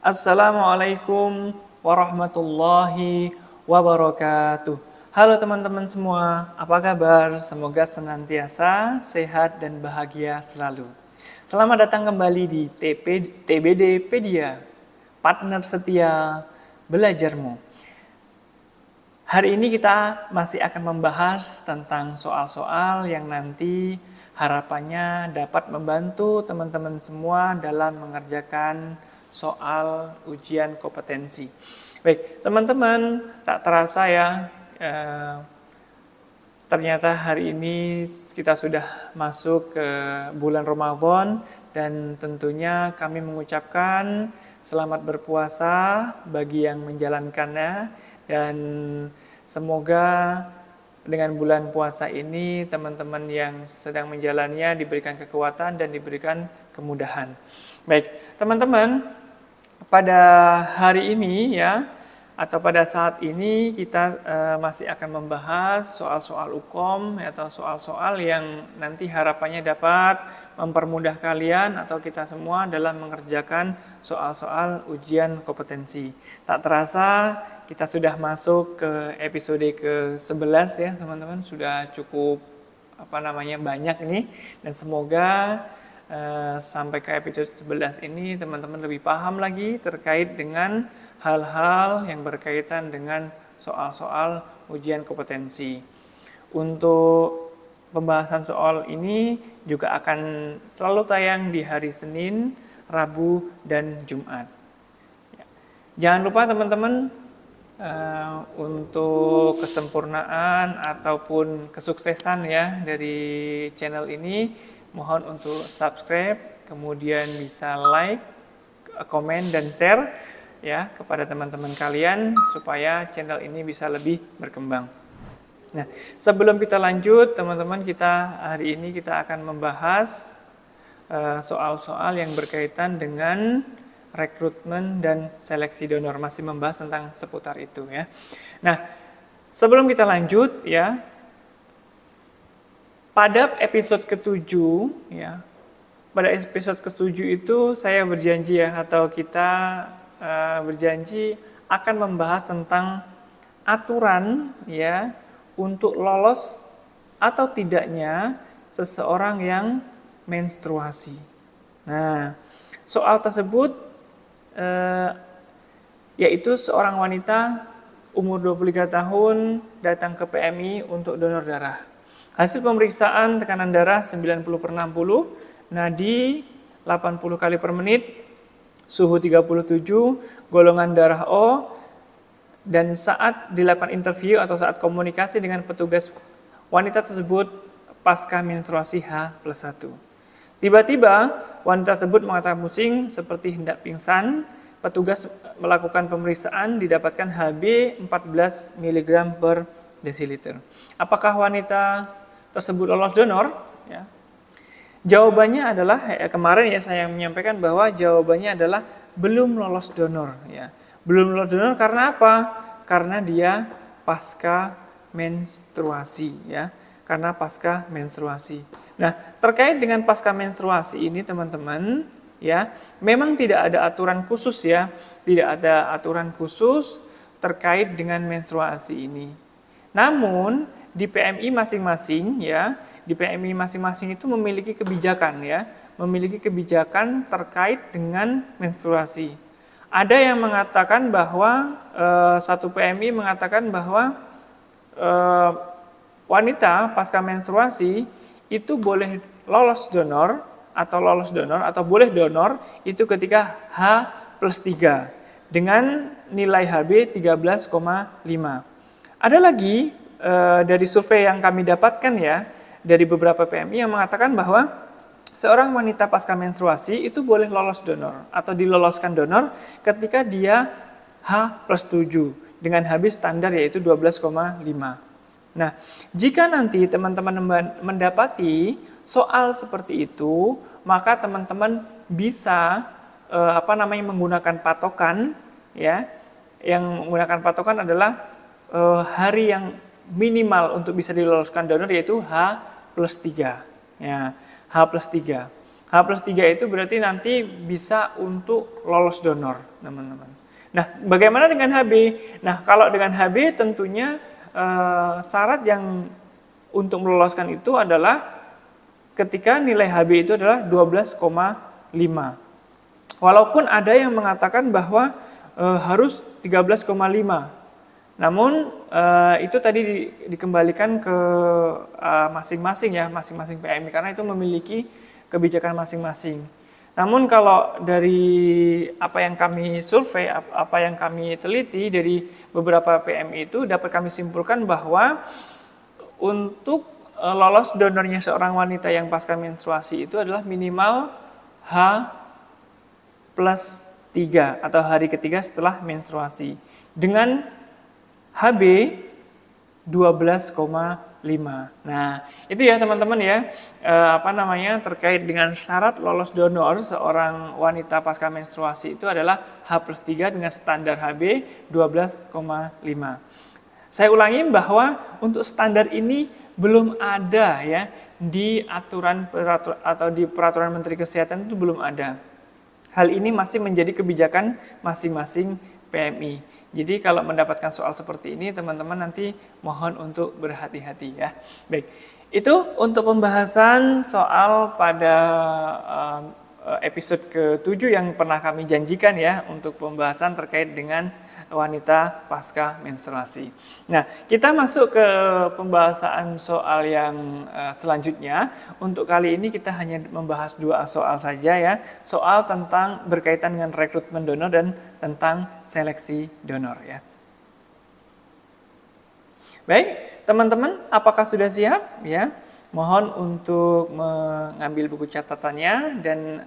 Assalamualaikum warahmatullahi wabarakatuh. Halo teman-teman semua, apa kabar? Semoga senantiasa sehat dan bahagia selalu. Selamat datang kembali di TBDpedia, partner setia belajarmu. Hari ini kita masih akan membahas tentang soal-soal yang nanti harapannya dapat membantu teman-teman semua dalam mengerjakan soal ujian kompetensi. Baik, teman-teman, tak terasa ya, ternyata hari ini kita sudah masuk ke bulan Ramadan dan tentunya kami mengucapkan selamat berpuasa bagi yang menjalankannya dan semoga dengan bulan puasa ini teman-teman yang sedang menjalannya diberikan kekuatan dan diberikan kemudahan. Baik, teman-teman, pada hari ini ya, atau pada saat ini kita masih akan membahas soal-soal UKOM atau soal-soal yang nanti harapannya dapat mempermudah kalian atau kita semua dalam mengerjakan soal-soal ujian kompetensi. Tak terasa kita sudah masuk ke episode ke-11 ya teman-teman, sudah cukup banyak nih, dan semoga sampai ke episode 11 ini teman-teman lebih paham lagi terkait dengan hal-hal yang berkaitan dengan soal-soal ujian kompetensi. Untuk pembahasan soal ini juga akan selalu tayang di hari Senin, Rabu, dan Jumat. Jangan lupa teman-teman, untuk kesempurnaan ataupun kesuksesan ya dari channel ini, mohon untuk subscribe, kemudian bisa like, komen, dan share ya kepada teman-teman kalian supaya channel ini bisa lebih berkembang. Nah, sebelum kita lanjut, teman-teman, hari ini kita akan membahas soal-soal yang berkaitan dengan rekrutmen dan seleksi donor, masih membahas tentang seputar itu ya. Nah, sebelum kita lanjut ya, pada episode ke-7 ya, pada episode ke-7 itu saya berjanji ya, atau kita berjanji akan membahas tentang aturan ya untuk lolos atau tidaknya seseorang yang menstruasi. Nah, soal tersebut yaitu seorang wanita umur 23 tahun datang ke PMI untuk donor darah. Hasil pemeriksaan tekanan darah 90/60, nadi 80 kali per menit, suhu 37, golongan darah O, dan saat dilakukan interview atau saat komunikasi dengan petugas, wanita tersebut pasca menstruasi H+1. Tiba-tiba wanita tersebut mengatakan pusing seperti hendak pingsan. Petugas melakukan pemeriksaan, didapatkan Hb 14 mg per desiliter. Apakah wanita tersebut lolos donor? Ya. Jawabannya adalah kemarin ya saya menyampaikan bahwa jawabannya adalah belum lolos donor. Ya. Belum lolos donor karena apa? Karena dia pasca menstruasi. Ya. Karena pasca menstruasi. Nah, terkait dengan pasca menstruasi ini teman-teman, ya, memang tidak ada aturan khusus ya, tidak ada aturan khusus terkait dengan menstruasi ini. Namun di PMI masing-masing ya, di PMI masing-masing itu memiliki kebijakan ya, memiliki kebijakan terkait dengan menstruasi. Ada yang mengatakan bahwa satu PMI mengatakan bahwa wanita pasca menstruasi itu boleh lolos donor atau boleh donor itu ketika H+3 dengan nilai Hb 13,5. Ada lagi dari survei yang kami dapatkan ya dari beberapa PMI yang mengatakan bahwa seorang wanita pasca menstruasi itu boleh lolos donor atau diloloskan donor ketika dia H+7 dengan Hb standar yaitu 12,5. Nah, jika nanti teman-teman mendapati soal seperti itu, maka teman-teman bisa menggunakan patokan ya. Yang menggunakan patokan adalah hari yang minimal untuk bisa diloloskan donor yaitu H+3. Ya, H+3. H+3 itu berarti nanti bisa untuk lolos donor, teman-teman. Nah, bagaimana dengan HB? Nah, kalau dengan HB tentunya syarat yang untuk meloloskan itu adalah ketika nilai HB itu adalah 12,5. Walaupun ada yang mengatakan bahwa harus 13,5. Namun itu tadi dikembalikan ke masing-masing ya, masing-masing PMI karena itu memiliki kebijakan masing-masing. Namun kalau dari apa yang kami survei, apa yang kami teliti dari beberapa PMI itu dapat kami simpulkan bahwa untuk lolos donornya seorang wanita yang pasca menstruasi itu adalah minimal H+3 atau hari ketiga setelah menstruasi dengan HB 12,5. Nah, itu ya teman-teman ya, terkait dengan syarat lolos donor seorang wanita pasca menstruasi itu adalah H+3 dengan standar HB 12,5. Saya ulangi bahwa untuk standar ini belum ada ya di aturan atau di peraturan Menteri Kesehatan itu belum ada. Hal ini masih menjadi kebijakan masing-masing PMI. Jadi kalau mendapatkan soal seperti ini, teman-teman nanti mohon untuk berhati-hati ya. Baik, itu untuk pembahasan soal pada episode ke-7 yang pernah kami janjikan ya, untuk pembahasan terkait dengan wanita pasca menstruasi. Nah, kita masuk ke pembahasan soal yang selanjutnya. Untuk kali ini kita hanya membahas 2 soal saja ya. Soal tentang berkaitan dengan rekrutmen donor dan tentang seleksi donor ya. Baik, teman-teman, apakah sudah siap ya? Mohon untuk mengambil buku catatannya dan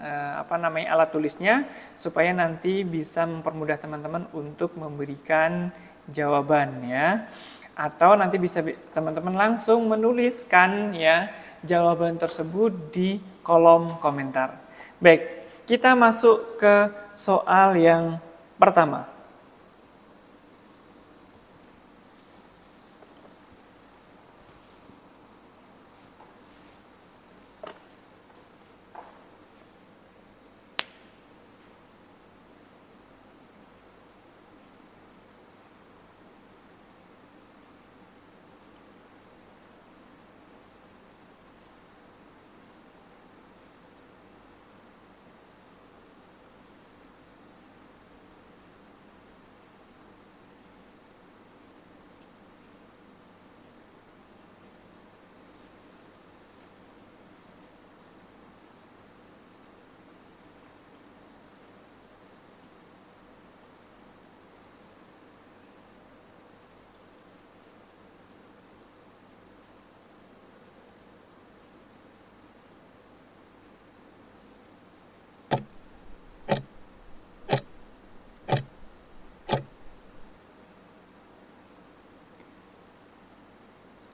alat tulisnya supaya nanti bisa mempermudah teman-teman untuk memberikan jawaban ya. Atau nanti bisa teman-teman langsung menuliskan ya jawaban tersebut di kolom komentar. Baik, kita masuk ke soal yang pertama.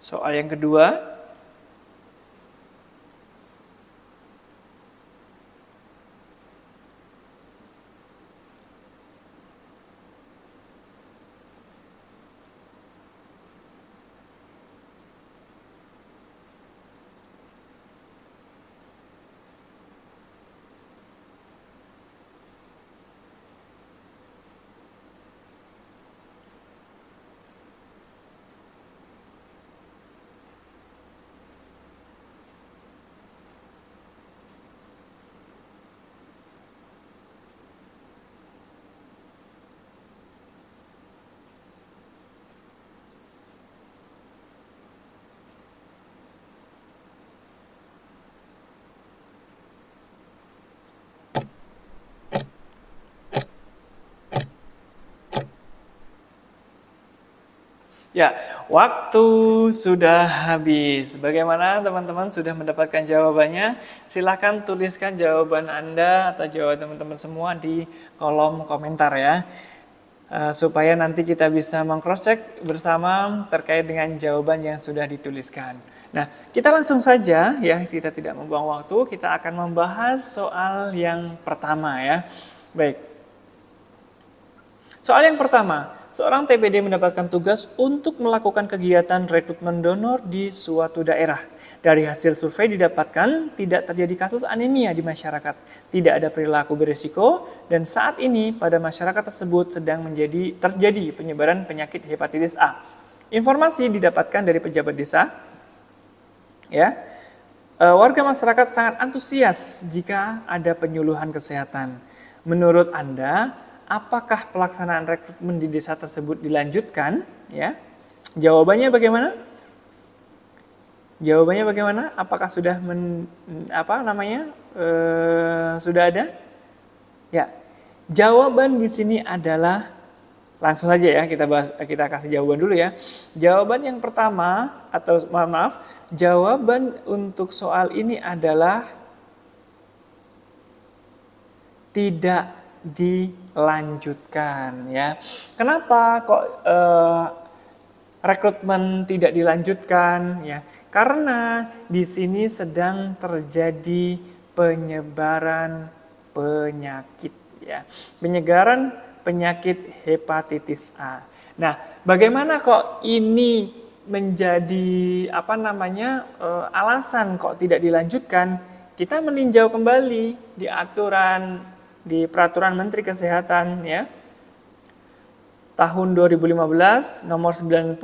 Soal yang kedua, ya, waktu sudah habis. Bagaimana teman-teman sudah mendapatkan jawabannya? Silahkan tuliskan jawaban Anda atau jawaban teman-teman semua di kolom komentar ya. Supaya nanti kita bisa meng-cross-check bersama terkait dengan jawaban yang sudah dituliskan. Nah, kita langsung saja ya, kita tidak membuang waktu, kita akan membahas soal yang pertama ya. Baik. Soal yang pertama, seorang TPD mendapatkan tugas untuk melakukan kegiatan rekrutmen donor di suatu daerah. Dari hasil survei didapatkan tidak terjadi kasus anemia di masyarakat, tidak ada perilaku berisiko, dan saat ini pada masyarakat tersebut sedang terjadi penyebaran penyakit hepatitis A. Informasi didapatkan dari pejabat desa, ya. Warga masyarakat sangat antusias jika ada penyuluhan kesehatan. Menurut Anda, apakah pelaksanaan rekrutmen di desa tersebut dilanjutkan? Ya, jawabannya bagaimana? Jawabannya bagaimana? Apakah sudah sudah ada? Ya, jawaban di sini adalah langsung saja ya kita kasih jawaban dulu ya. Jawaban yang pertama atau maaf, jawaban untuk soal ini adalah tidak dilanjutkan ya. Kenapa kok rekrutmen tidak dilanjutkan ya? Karena di sini sedang terjadi penyebaran penyakit ya. Penyebaran penyakit hepatitis A. Nah, bagaimana kok ini menjadi alasan kok tidak dilanjutkan? Kita meninjau kembali di peraturan Menteri Kesehatan ya, tahun 2015 nomor 91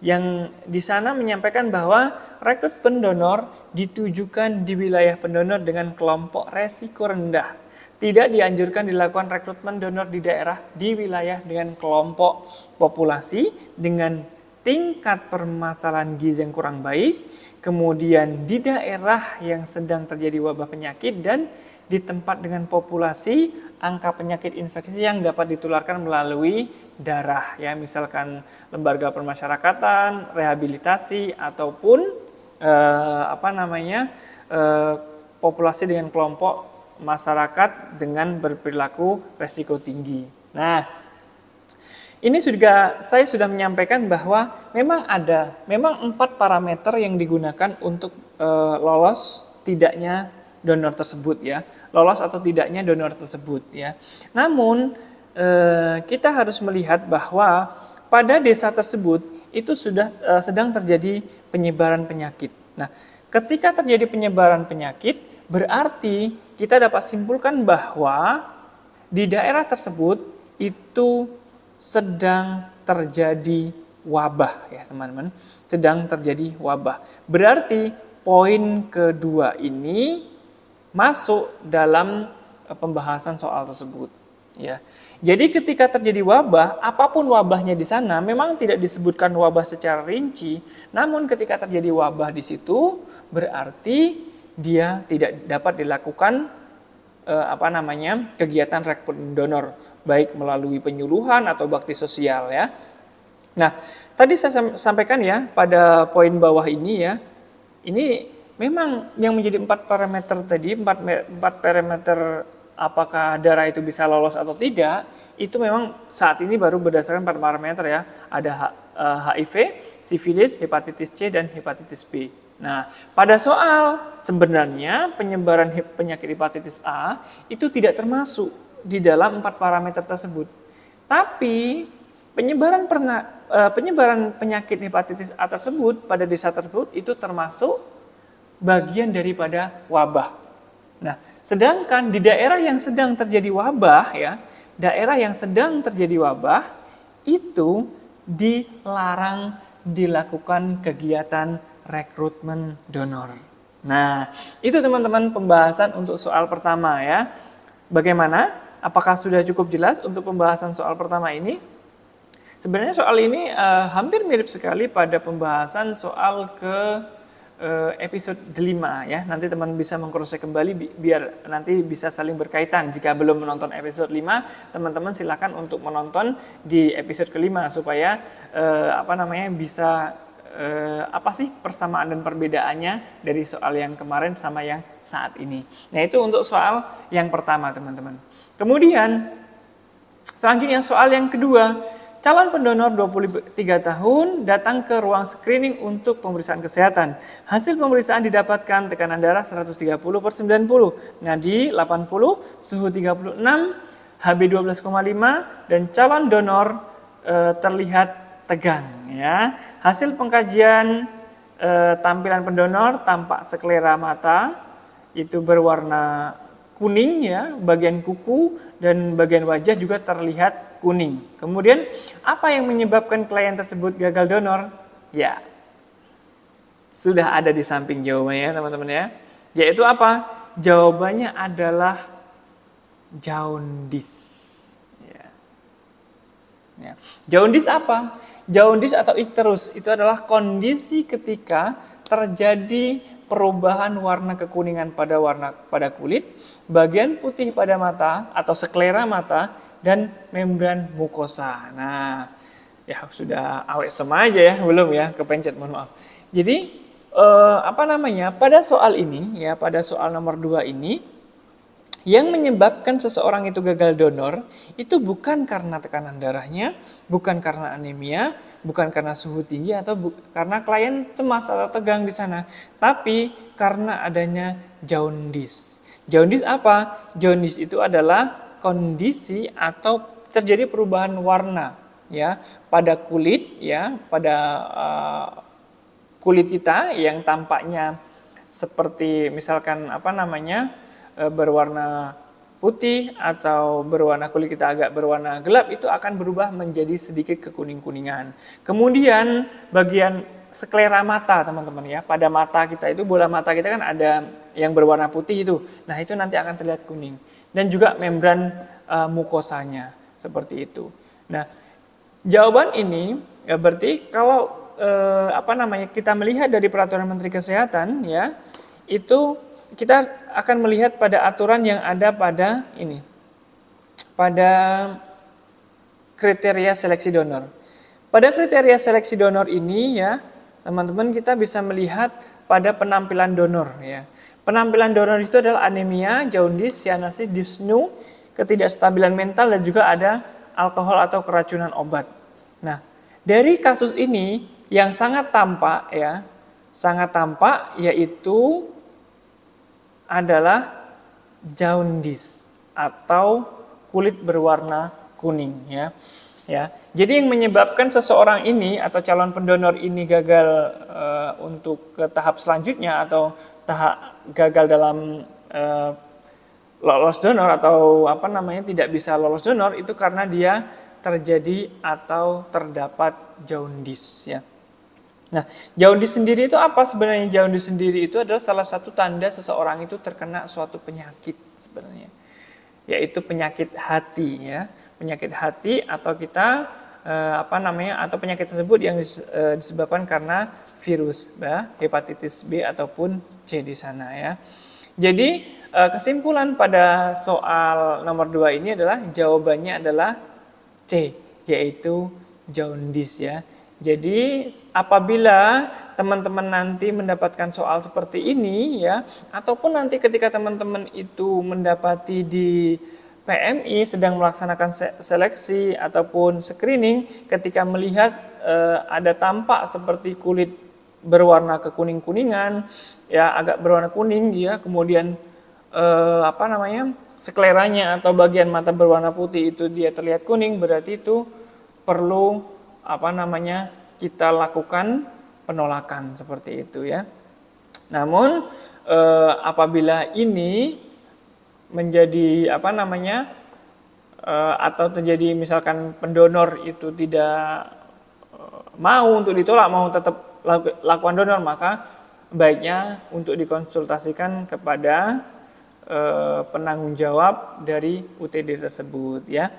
yang di sana menyampaikan bahwa rekrutmen pendonor ditujukan di wilayah pendonor dengan kelompok resiko rendah. Tidak dianjurkan dilakukan rekrutmen donor di daerah di wilayah dengan kelompok populasi dengan tingkat permasalahan gizi yang kurang baik, kemudian di daerah yang sedang terjadi wabah penyakit, dan di tempat dengan populasi angka penyakit infeksi yang dapat ditularkan melalui darah ya, misalkan lembaga permasyarakatan, rehabilitasi ataupun populasi dengan kelompok masyarakat dengan berperilaku resiko tinggi. Nah, ini saya sudah menyampaikan bahwa memang 4 parameter yang digunakan untuk lolos tidaknya donor tersebut ya, lolos atau tidaknya donor tersebut ya. Namun kita harus melihat bahwa pada desa tersebut itu sudah sedang terjadi penyebaran penyakit. Nah, ketika terjadi penyebaran penyakit, berarti kita dapat simpulkan bahwa di daerah tersebut itu sedang terjadi wabah ya teman-teman, sedang terjadi wabah. Berarti poin kedua ini masuk dalam pembahasan soal tersebut ya. Jadi ketika terjadi wabah, apapun wabahnya di sana memang tidak disebutkan wabah secara rinci, namun ketika terjadi wabah di situ berarti dia tidak dapat dilakukan kegiatan rekrutmen donor baik melalui penyuluhan atau bakti sosial ya. Nah, tadi saya sampaikan ya pada poin bawah ini ya. Ini memang yang menjadi 4 parameter tadi, 4 parameter apakah darah itu bisa lolos atau tidak, itu memang saat ini baru berdasarkan 4 parameter ya. Ada HIV, sifilis, hepatitis C, dan hepatitis B. Nah, pada soal sebenarnya penyebaran penyakit hepatitis A itu tidak termasuk di dalam 4 parameter tersebut. Tapi penyebaran penyakit hepatitis A tersebut pada desa tersebut itu termasuk bagian daripada wabah. Nah, sedangkan di daerah yang sedang terjadi wabah ya, daerah yang sedang terjadi wabah itu dilarang dilakukan kegiatan rekrutmen donor. Nah, itu teman-teman pembahasan untuk soal pertama ya. Bagaimana? Apakah sudah cukup jelas untuk pembahasan soal pertama ini? Sebenarnya soal ini hampir mirip sekali pada pembahasan soal episode 5 ya. Nanti teman bisa mengcross-check kembali biar nanti bisa saling berkaitan. Jika belum menonton episode 5, teman-teman silakan untuk menonton di episode kelima supaya bisa apa sih persamaan dan perbedaannya dari soal yang kemarin sama yang saat ini. Nah, itu untuk soal yang pertama, teman-teman. Kemudian selanjutnya soal yang kedua. Calon pendonor 23 tahun datang ke ruang screening untuk pemeriksaan kesehatan. Hasil pemeriksaan didapatkan tekanan darah 130/90, nadi 80, suhu 36, HB 12,5, dan calon donor terlihat tegang ya. Hasil pengkajian tampilan pendonor tampak sklera mata itu berwarna kuning ya, bagian kuku dan bagian wajah juga terlihat kuning. Kemudian apa yang menyebabkan klien tersebut gagal donor? Ya, sudah ada di samping jawabannya teman-teman ya. Yaitu apa? Jawabannya adalah jaundice. Ya. Jaundice apa? Jaundice atau icterus itu adalah kondisi ketika terjadi perubahan warna kekuningan pada kulit, bagian putih pada mata atau sklera mata dan membran mukosa. Nah, ya sudah awet sama aja ya, belum ya, kepencet, mohon maaf. Jadi pada soal ini ya, pada soal nomor 2 ini, yang menyebabkan seseorang itu gagal donor itu bukan karena tekanan darahnya, bukan karena anemia, bukan karena suhu tinggi atau karena klien cemas atau tegang di sana, tapi karena adanya jaundice. Jaundice apa? Jaundice itu adalah kondisi atau terjadi perubahan warna ya pada kulit ya, pada kulit kita yang tampaknya seperti misalkan berwarna putih atau berwarna kulit kita agak berwarna gelap, itu akan berubah menjadi sedikit kekuning-kuningan. Kemudian bagian sklera mata teman-teman ya, pada mata kita itu, bola mata kita kan ada yang berwarna putih itu. Nah itu nanti akan terlihat kuning. Dan juga membran mukosanya seperti itu. Nah jawaban ini berarti kalau kita melihat dari peraturan Menteri Kesehatan ya, itu kita akan melihat pada aturan yang ada pada ini, pada kriteria seleksi donor. Pada kriteria seleksi donor ini ya, teman-teman, kita bisa melihat pada penampilan donor ya. Penampilan donor itu adalah anemia, jaundice, sianosis, dyspnea, ketidakstabilan mental dan juga ada alkohol atau keracunan obat. Nah, dari kasus ini yang sangat tampak yaitu adalah jaundice atau kulit berwarna kuning ya. Jadi yang menyebabkan seseorang ini atau calon pendonor ini gagal untuk ke tahap selanjutnya atau gagal dalam lolos donor atau tidak bisa lolos donor itu karena dia terjadi atau terdapat jaundice ya. Nah, jaundice sendiri itu apa sebenarnya? Jaundice sendiri itu adalah salah satu tanda seseorang itu terkena suatu penyakit sebenarnya, yaitu penyakit hati ya. Penyakit hati atau atau penyakit tersebut yang disebabkan karena virus ya, hepatitis B ataupun C di sana ya. Jadi kesimpulan pada soal nomor 2 ini adalah jawabannya adalah C, yaitu jaundice ya. Jadi apabila teman-teman nanti mendapatkan soal seperti ini ya, ataupun nanti ketika teman-teman itu mendapati di PMI sedang melaksanakan seleksi ataupun screening, ketika melihat ada tampak seperti kulit berwarna kekuning-kuningan ya, agak berwarna kuning ya, kemudian skleranya atau bagian mata berwarna putih itu dia terlihat kuning, berarti itu perlu kita lakukan penolakan seperti itu ya. Namun apabila ini menjadi atau terjadi misalkan pendonor itu tidak mau untuk ditolak, mau tetap lakukan donor, maka baiknya untuk dikonsultasikan kepada penanggung jawab dari UTD tersebut ya.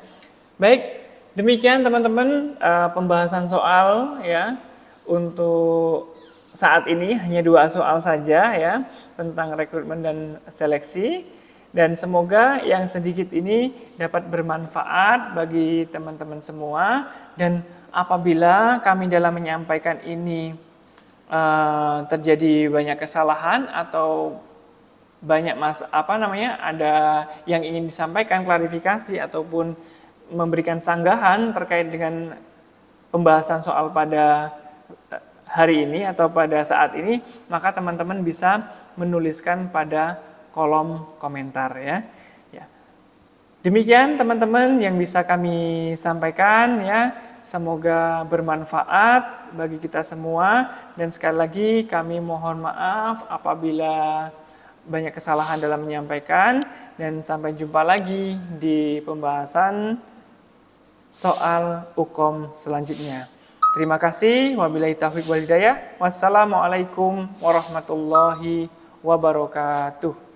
Baik, demikian teman-teman pembahasan soal ya. Untuk saat ini hanya 2 soal saja ya tentang rekrutmen dan seleksi, dan semoga yang sedikit ini dapat bermanfaat bagi teman-teman semua. Dan apabila kami dalam menyampaikan ini terjadi banyak kesalahan atau banyak ada yang ingin disampaikan, klarifikasi ataupun memberikan sanggahan terkait dengan pembahasan soal pada hari ini atau pada saat ini, maka teman-teman bisa menuliskan pada kolom komentar ya. Demikian teman-teman yang bisa kami sampaikan ya. semoga bermanfaat bagi kita semua. Dan sekali lagi kami mohon maaf apabila banyak kesalahan dalam menyampaikan. Dan sampai jumpa lagi di pembahasan soal hukum selanjutnya. Terima kasih. Wabillahi taufiq wal hidayah. Wassalamualaikum warahmatullahi wabarakatuh.